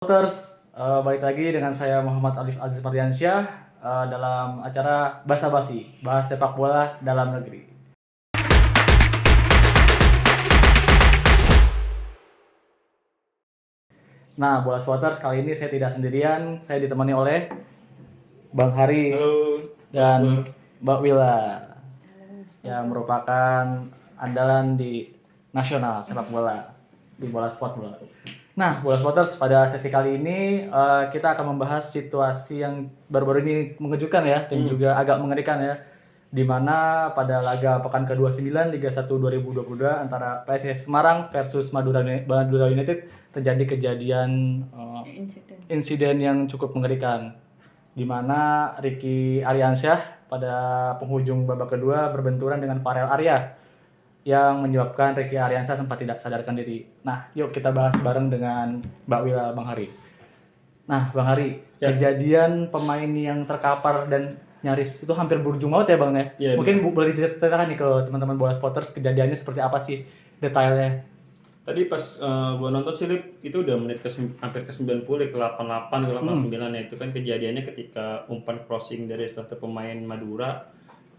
Supporters, balik lagi dengan saya Muhammad Alif Aziz Mardiansyah dalam acara Basa Basi, bahas sepak bola dalam negeri. Nah, Bola Supporters kali ini saya tidak sendirian, saya ditemani oleh Bang Hari Halo, dan Mbak Wila yang merupakan andalan di nasional sepak bola di bola sport bola. Nah, Bola Supporters pada sesi kali ini kita akan membahas situasi yang baru-baru ini mengejutkan ya dan juga agak mengerikan ya, di mana pada laga pekan ke-29 Liga 1 2022 antara PSIS Semarang versus Madura United terjadi kejadian insiden yang cukup mengerikan, di mana Ricky Ariansyah pada penghujung babak kedua berbenturan dengan Farel Arya yang menyebabkan Ricky Ariansyah sempat tidak sadarkan diri. Nah, yuk kita bahas bareng dengan Mbak Wila, Bang Hari. Nah, Bang Hari, kejadian pemain yang terkapar dan nyaris itu hampir berujung maut ya, Bang ya? Iya, Mungkin boleh diceritakan nih ke teman-teman bola supporters kejadiannya seperti apa sih detailnya? Tadi pas gua nonton sih Lip, itu udah menit hampir ke 90, ke 88, ke 89 ya. Itu kan kejadiannya ketika umpan crossing dari salah satu pemain Madura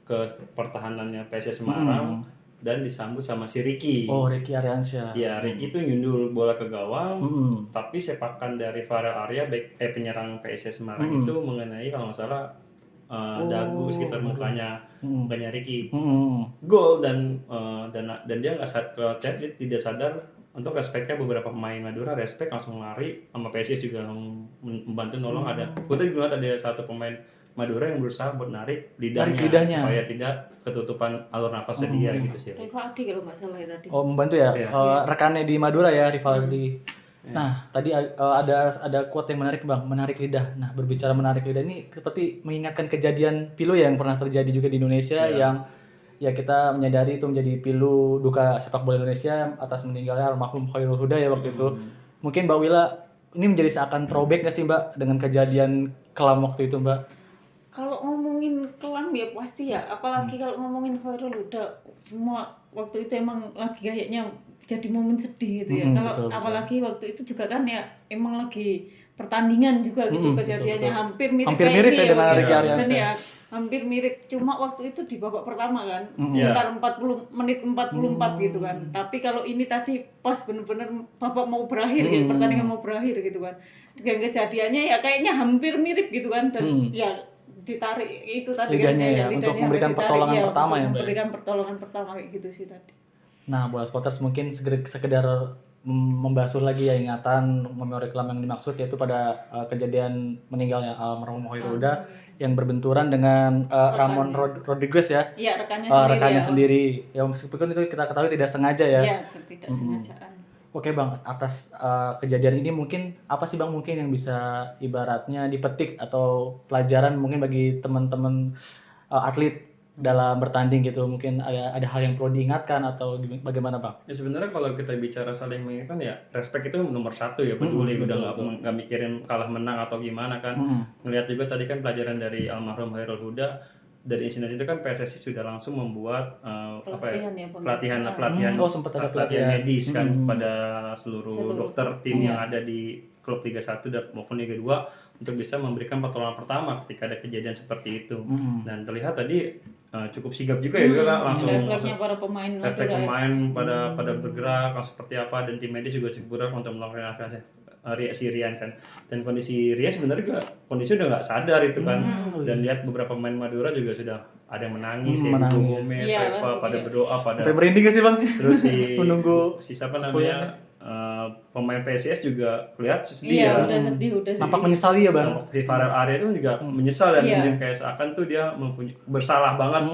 ke pertahanannya PSIS Semarang dan disambut sama si Ricky. Oh, Ricky Ariansyah. Ya, Ricky itu nyundul bola ke gawang, tapi sepakan dari Farel Arya penyerang PSIS Semarang itu mengenai kalau nggak salah dagu sekitar mukanya Ricky. Gol dan dia tidak sadar untuk respeknya beberapa pemain Madura langsung lari sama PSIS juga membantu nolong. Gue tadi ngeliat ada satu pemain Madura yang berusaha buat narik lidahnya supaya tidak ketutupan alur nafasnya dia gitu sih. Rivaldi kalau nggak salah ya tadi. Oh, membantu ya. Rekannya di Madura ya, Rivaldi. Nah, tadi ada quote yang menarik, Bang, menarik lidah. Nah, berbicara menarik lidah ini seperti mengingatkan kejadian pilu yang pernah terjadi juga di Indonesia yang ya kita menyadari itu menjadi pilu duka sepak bola Indonesia atas meninggalnya almarhum Khairul Huda ya waktu itu. Mungkin Mbak Wila ini menjadi seakan throwback nggak sih, Mbak, dengan kejadian kelam waktu itu, Mbak? Kalau ngomongin kelam ya pasti ya, apalagi kalau ngomongin Khairul Huda, semua waktu itu emang lagi kayaknya jadi momen sedih gitu ya. Kalau betul. apalagi waktu itu juga kan ya emang lagi pertandingan juga gitu kejadiannya betul. hampir mirip Hampir kayak mirip ini ya dengan Ricky Ariansyah. Dan ya hampir mirip, cuma waktu itu di babak pertama kan sekitar 40 menit 44 gitu kan. Tapi kalau ini tadi pas bener-bener babak mau berakhir ya, pertandingan mau berakhir gitu kan. Dan kejadiannya ya kayaknya hampir mirip gitu kan, dan ya ditarik itu tadi lidahnya kan, ya, untuk memberikan pertolongan pertama ya, Mbak. Memberikan pertolongan pertama kayak gitu sih tadi. Nah, bola supporters mungkin sekedar membasuh lagi ya ingatan memori kelam yang dimaksud, yaitu pada kejadian meninggalnya almarhum Khairul Huda yang berbenturan dengan Ramon Rodriguez ya. Iya, rekannya sendiri. Ya meskipun itu kita ketahui tidak sengaja ya. Iya, tidak sengajaan. Oke, Bang, atas kejadian ini mungkin apa sih, Bang, mungkin yang bisa ibaratnya dipetik atau pelajaran mungkin bagi teman-teman atlet dalam bertanding gitu, mungkin ada hal yang perlu diingatkan atau bagaimana, Bang? Ya sebenarnya kalau kita bicara saling mengingatkan ya respect itu nomor satu ya, peduli udah nggak mikirin kalah menang atau gimana kan. Ngelihat juga tadi kan pelajaran dari almarhum Khairul Huda, dari insiden itu kan PSSI sudah langsung membuat pelatihan sempat ada pelatihan medis kan pada seluruh dokter tim yang ada di klub Liga 1 dan maupun Liga 2 untuk bisa memberikan pertolongan pertama ketika ada kejadian seperti itu. Dan terlihat tadi cukup sigap juga ya, langsung para pemain pada bergerak langsung seperti apa, dan tim medis juga cukup bergerak untuk melakukan si Rian kan. Dan kondisi Rian sebenarnya juga udah nggak sadar itu kan. Dan lihat beberapa pemain Madura juga sudah ada yang menangis, Gomez, Eva pada berdoa, pada merinding gak sih, Bang? Terus menunggu siapa namanya pemain PSIS juga lihat sedih ya. Udah sedih. Nampak menyesali ya, Bang. Si Farel Arya itu juga menyesal dan kemudian kayak seakan tuh dia bersalah banget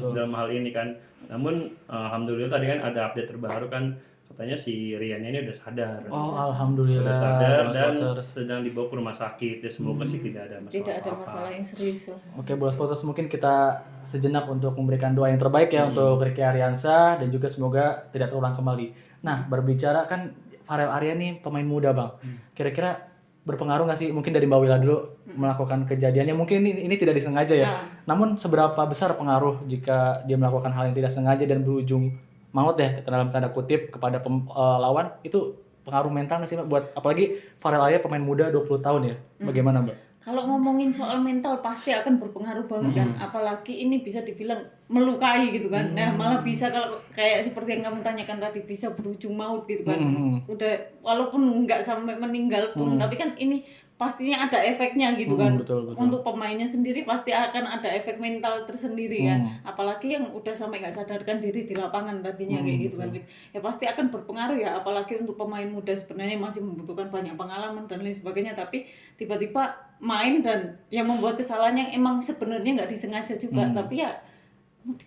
dalam hal ini kan. Namun alhamdulillah tadi kan ada update terbaru kan, katanya si Rian ini udah sadar. Oh, alhamdulillah. Udah sadar dan sedang dibawa ke rumah sakit. Ya, semoga sih tidak ada masalah. Tidak ada masalah yang serius lah. Oke, bola supporters, mungkin kita sejenak untuk memberikan doa yang terbaik ya untuk Ricky Ariansyah dan juga semoga tidak terulang kembali. Nah, berbicara kan Farel Arya nih pemain muda, Bang. Kira-kira berpengaruh nggak sih mungkin dari Mbak Wila dulu melakukan kejadiannya? Mungkin ini tidak disengaja ya. Namun seberapa besar pengaruh jika dia melakukan hal yang tidak sengaja dan berujung maut ya dalam tanda kutip kepada lawan, itu pengaruh mental nggak sih Mbak buat apalagi Farel Arya pemain muda 20 tahun ya. Bagaimana Mbak? Kalau ngomongin soal mental pasti akan berpengaruh banget kan, apalagi ini bisa dibilang melukai gitu kan. Nah malah bisa kalau kayak seperti yang kamu tanyakan tadi bisa berujung maut gitu kan. Udah walaupun nggak sampai meninggal pun, tapi kan ini pastinya ada efeknya gitu kan. Betul. Untuk pemainnya sendiri pasti akan ada efek mental tersendiri kan. Apalagi yang udah sampai nggak sadarkan diri di lapangan tadinya kayak gitu kan. Ya pasti akan berpengaruh ya, apalagi untuk pemain muda sebenarnya masih membutuhkan banyak pengalaman dan lain sebagainya, tapi tiba-tiba main dan yang membuat kesalahan yang emang sebenarnya nggak disengaja juga, tapi ya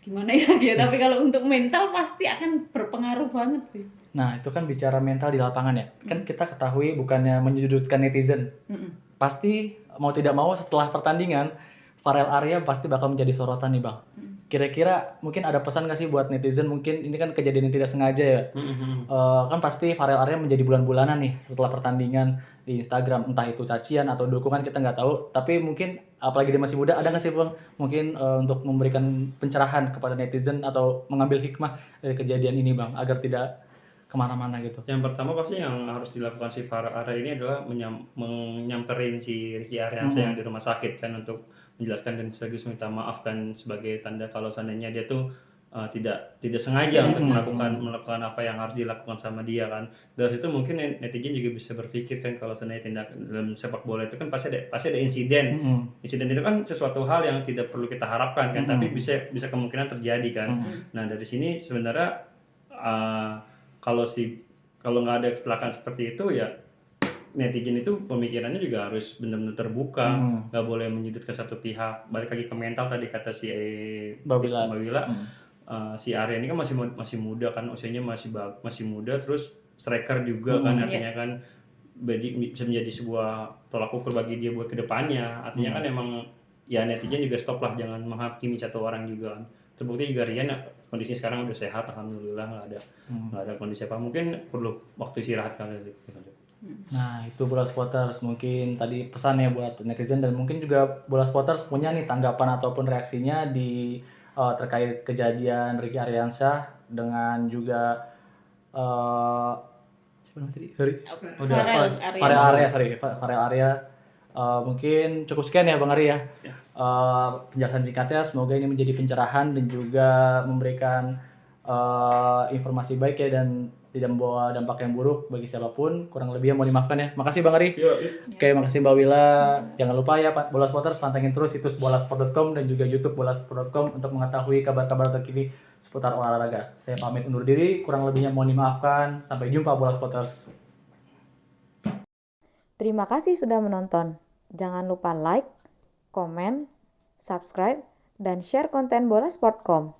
gimana ya tapi kalau untuk mental pasti akan berpengaruh banget sih. Nah itu kan bicara mental di lapangan ya, kan kita ketahui bukannya menyudutkan netizen, pasti mau tidak mau setelah pertandingan Farel Arya pasti bakal menjadi sorotan nih Bang. Kira-kira mungkin ada pesan nggak sih buat netizen, mungkin ini kan kejadian yang tidak sengaja ya, kan pasti Farel Arya menjadi bulan-bulanan nih setelah pertandingan di Instagram, entah itu cacian atau dukungan kita nggak tahu, tapi mungkin apalagi dia masih muda, ada nggak sih Bang mungkin untuk memberikan pencerahan kepada netizen atau mengambil hikmah dari kejadian ini Bang agar tidak kemana-mana gitu. Yang pertama pasti yang harus dilakukan si Farel Arya ini adalah menyamperin si Ricky Ariansyah yang di rumah sakit kan, untuk menjelaskan dan sekaligus minta maaf kan, sebagai tanda kalau seandainya dia tuh tidak sengaja untuk melakukan apa yang harus dilakukan sama dia kan. Dari situ mungkin netizen juga bisa berpikir kan, kalau seandainya tindak dalam sepak bola itu kan pasti ada insiden. Insiden itu kan sesuatu hal yang tidak perlu kita harapkan kan, tapi bisa kemungkinan terjadi kan. Nah dari sini sebenarnya kalau nggak ada kecelakaan seperti itu ya, netizen itu pemikirannya juga harus benar-benar terbuka, nggak boleh menyudutkan satu pihak. Balik lagi ke mental tadi kata si Mbak Wila, si Arya ini kan masih muda kan, usianya masih muda, terus striker juga kan, artinya kan bisa menjadi sebuah tolak ukur bagi dia buat kedepannya. Artinya kan emang ya netizen juga stop lah, jangan menghakimi satu orang juga kan. Terbukti juga Rian kondisinya sekarang udah sehat, alhamdulillah, nggak ada kondisi apa, mungkin perlu waktu istirahat kali. Nah itu Bola Spotters, mungkin tadi pesannya buat netizen, dan mungkin juga Bola Spotters punya nih tanggapan ataupun reaksinya di terkait kejadian Ricky Ariansyah dengan juga Farel Arya. Mungkin cukup sekian ya Bang Ari ya. Penjelasan singkatnya, semoga ini menjadi pencerahan dan juga memberikan informasi baik ya, dan tidak membawa dampak yang buruk bagi siapapun. Kurang lebihnya mau dimaafkan ya. Makasih Bang Ari. Oke, makasih Mbak Wila. Jangan lupa ya Bola Spotters, pantengin terus situs bolasport.com dan juga YouTube bolasport.com untuk mengetahui kabar-kabar terkini seputar olahraga. Saya pamit undur diri, kurang lebihnya mohon dimaafkan. Sampai jumpa Bola Spotters. Terima kasih sudah menonton. Jangan lupa like, komen, subscribe, dan share konten Bola Sport.com.